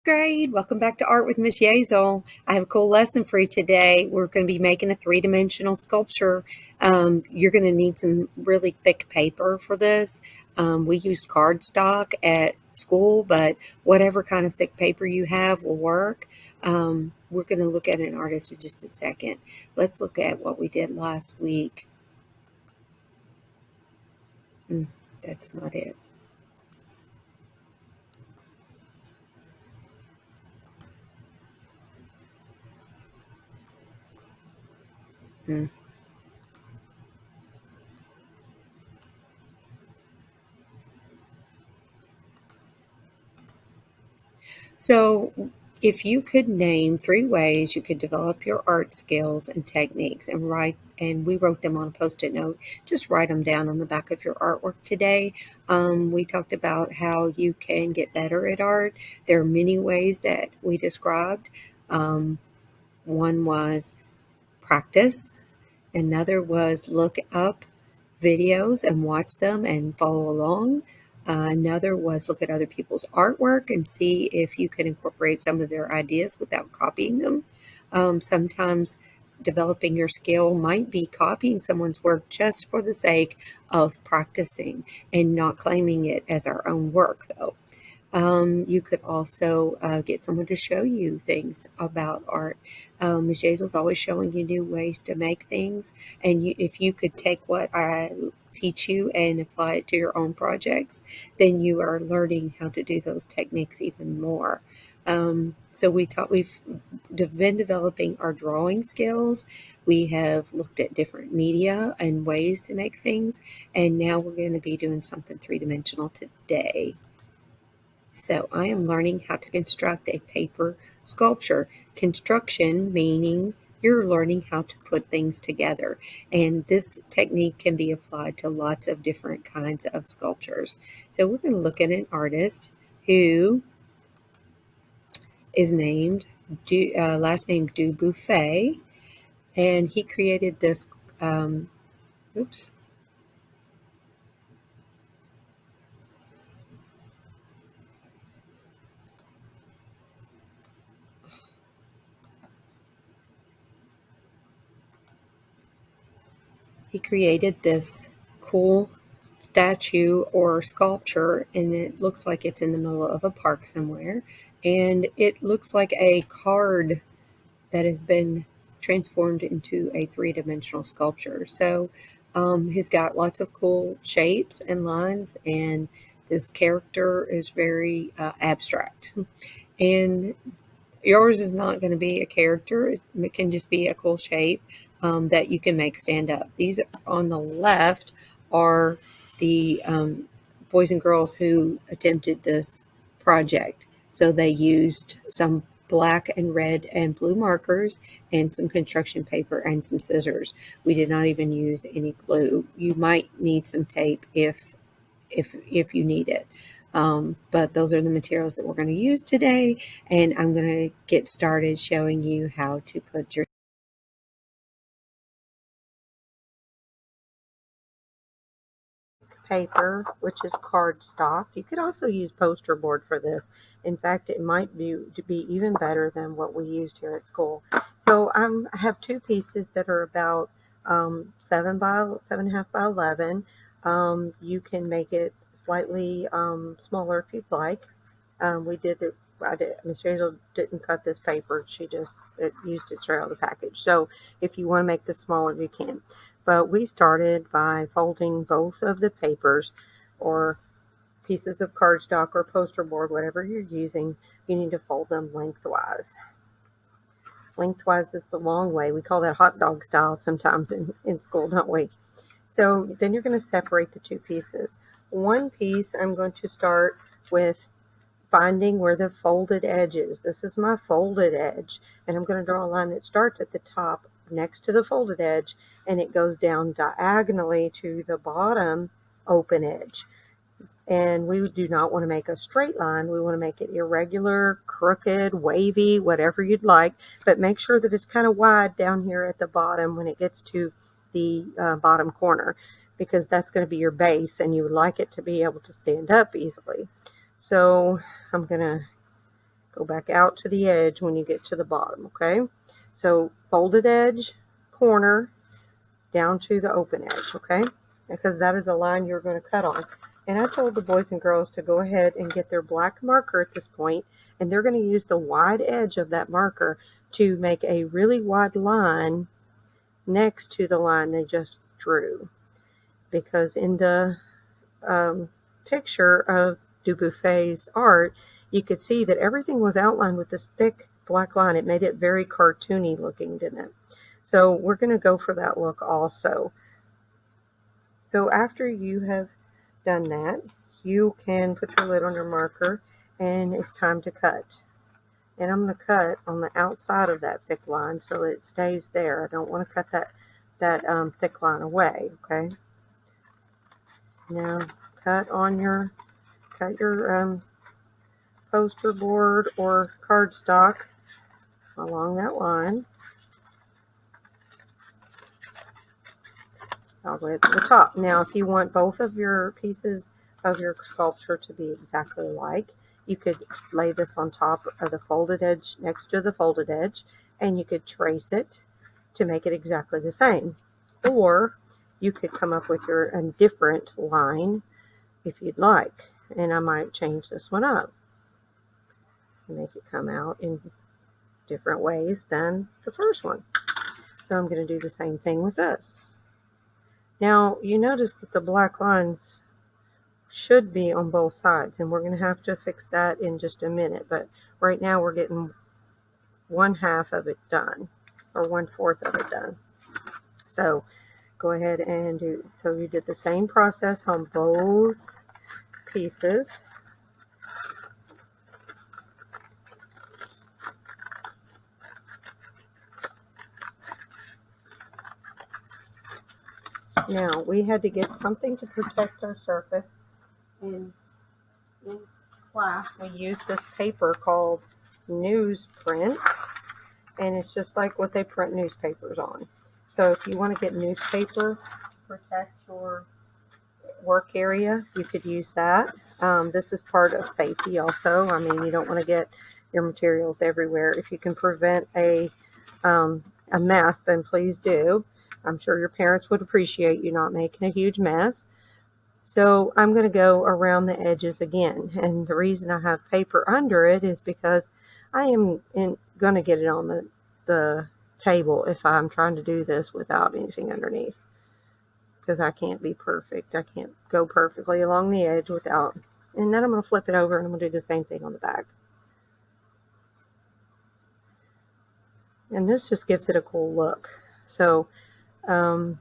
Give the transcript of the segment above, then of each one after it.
Grade. Welcome back to Art with Miss Yazel. I have a cool lesson for you today. We're going to be making a three-dimensional sculpture. You're going to need some really thick paper for this. We used cardstock at school, but whatever kind of thick paper you have will work. We're going to look at an artist in just a second. Let's look at what we did last week. Mm, that's not it. Mm. So, if you could name three ways you could develop your art skills and techniques and we wrote them on a post-it note, just write them down on the back of your artwork today. We talked about how you can get better at art. There are many ways that we described. Um, One was practice. Another was look up videos and watch them and follow along. Another was look at other people's artwork and see if you can incorporate some of their ideas without copying them. Sometimes developing your skill might be copying someone's work just for the sake of practicing and not claiming it as our own work, though. You could also get someone to show you things about art. Ms. Hazel's always showing you new ways to make things, and if you could take what I teach you and apply it to your own projects, then you are learning how to do those techniques even more. So we've been developing our drawing skills. We have looked at different media and ways to make things, and now we're going to be doing something three-dimensional today. So I am learning how to construct a paper sculpture. Construction meaning you're learning how to put things together. And this technique can be applied to lots of different kinds of sculptures. So we're going to look at an artist who is named, last name Dubuffet, and he created this, oops, he created this cool statue or sculpture, and it looks like it's in the middle of a park somewhere. And it looks like a card that has been transformed into a three-dimensional sculpture. So he's got lots of cool shapes and lines, and this character is very abstract. And yours is not going to be a character, it can just be a cool shape that you can make stand up. These on the left are the boys and girls who attempted this project. So they used some black and red and blue markers and some construction paper and some scissors. We did not even use any glue. You might need some tape if you need it. But those are the materials that we're going to use today, and I'm going to get started showing you how to put your paper, which is cardstock. You could also use poster board for this. In fact, it might be even better than what we used here at school. So I have two pieces that are about 7.5 by 11. You can make it slightly smaller if you'd like. We did it. Miss Hazel didn't cut this paper. She just used it straight out of the package. So if you want to make this smaller, you can. But we started by folding both of the papers or pieces of cardstock or poster board, whatever you're using. You need to fold them lengthwise. Lengthwise is the long way. We call that hot dog style sometimes in school, don't we? So then you're going to separate the two pieces. One piece I'm going to start with finding where the folded edge is. This is my folded edge, and I'm going to draw a line that starts at the top next to the folded edge, and it goes down diagonally to the bottom open edge. And we do not want to make a straight line. We want to make it irregular, crooked, wavy, whatever you'd like, but make sure that it's kind of wide down here at the bottom when it gets to the bottom corner, because that's going to be your base, and you would like it to be able to stand up easily. So I'm going to Go back out to the edge when you get to the bottom, okay? So folded edge, corner, down to the open edge, okay? Because that is the line you're going to cut on. And I told the boys and girls to go ahead and get their black marker at this point, and they're going to use the wide edge of that marker to make a really wide line next to the line they just drew. Because in the picture of Dubuffet's art, you could see that everything was outlined with this thick black line. It made it very cartoony looking, didn't it? So we're going to go for that look also. So after you have done that, you can put your lid on your marker, and it's time to cut. And I'm going to cut on the outside of that thick line so it stays there. I don't want to cut that thick line away, okay? Now cut your poster board or cardstock along that line all the way to the top. Now, if you want both of your pieces of your sculpture to be exactly alike, you could lay this on top of the folded edge, next to the folded edge, and you could trace it to make it exactly the same. Or you could come up with a different line if you'd like. And I might change this one up and make it come out in different ways than the first one. So I'm going to do the same thing with this. Now, you notice that the black lines should be on both sides, and we're going to have to fix that in just a minute. But right now we're getting 1/2 of it done, or 1/4 of it done. So go ahead and do, so you did the same process on both pieces. Now, we had to get something to protect our surface. In class, we used this paper called newsprint, and it's just like what they print newspapers on. So if you want to get newspaper to protect your work area, you could use that. This is part of safety also. I mean, you don't want to get your materials everywhere. If you can prevent a mess, then please do. I'm sure your parents would appreciate you not making a huge mess. So I'm going to go around the edges again. And the reason I have paper under it is because I am going to get it on the table if I'm trying to do this without anything underneath. Because I can't be perfect. I can't go perfectly along the edge without. And then I'm going to flip it over and I'm going to do the same thing on the back. And this just gives it a cool look. So don't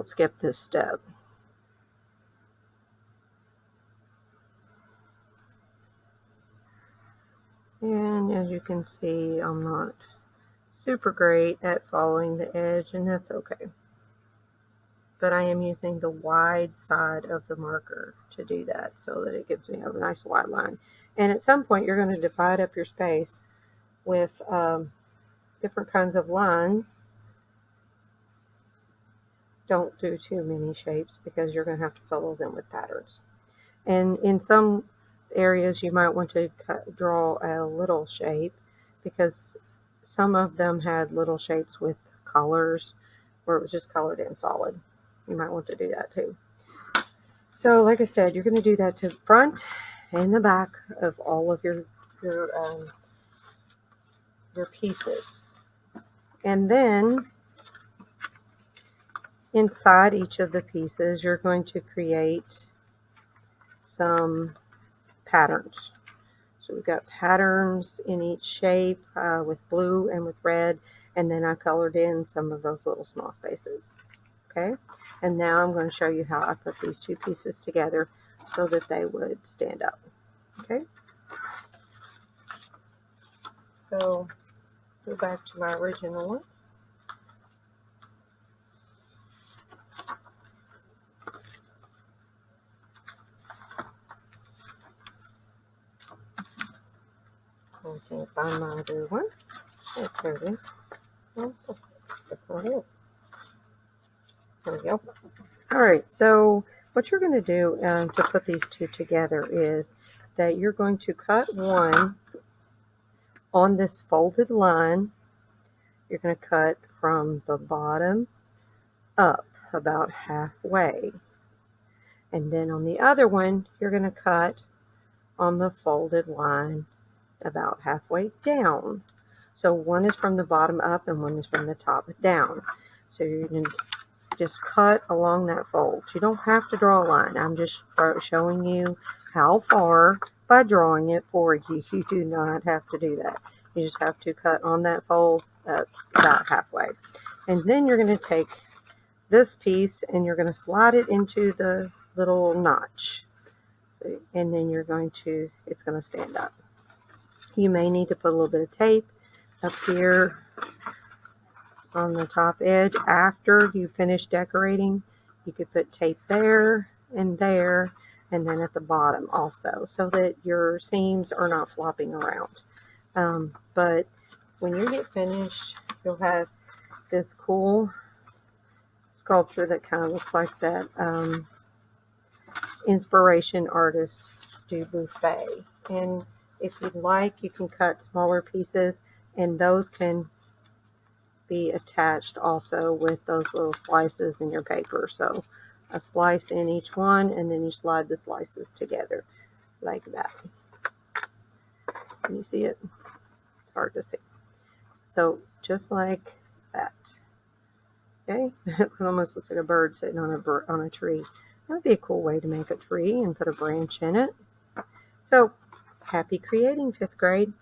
skip this step. And as you can see, I'm not super great at following the edge, and that's okay. But I am using the wide side of the marker to do that so that it gives me a nice wide line. And at some point, you're going to divide up your space with different kinds of lines. Don't do too many shapes because you're going to have to fill those in with patterns. And in some areas you might want to draw a little shape because some of them had little shapes with colors where it was just colored in solid. You might want to do that too. So like I said, you're going to do that to the front and the back of all of your pieces. And then inside each of the pieces, you're going to create some patterns. So we've got patterns in each shape with blue and with red, and then I colored in some of those little small spaces. Okay, and now I'm going to show you how I put these two pieces together so that they would stand up. Okay, so go back to my original ones. I can't find my other one. Oh, there it is. Oh, that's not it. There we go. All right, so what you're going to do to put these two together is that you're going to cut one on this folded line. You're going to cut from the bottom up about halfway. And then on the other one, you're going to cut on the folded line about halfway down. So one is from the bottom up and one is from the top down. So you're going to just cut along that fold. You don't have to draw a line. I'm just showing you how far by drawing it for you. You do not have to do that. You just have to cut on that fold about halfway. And then you're going to take this piece and you're going to slide it into the little notch. And then it's going to stand up. You may need to put a little bit of tape up here on the top edge. After you finish decorating, you could put tape there, and then at the bottom also, so that your seams are not flopping around. But when you get finished, you'll have this cool sculpture that kind of looks like that inspiration artist du buffet. And if you'd like, you can cut smaller pieces, and those can be attached also with those little slices in your paper. So a slice in each one, and then you slide the slices together like that. Can you see it? It's hard to see. So just like that. Okay, it almost looks like a bird sitting on a tree. That would be a cool way to make a tree and put a branch in it. So happy creating, 5th grade.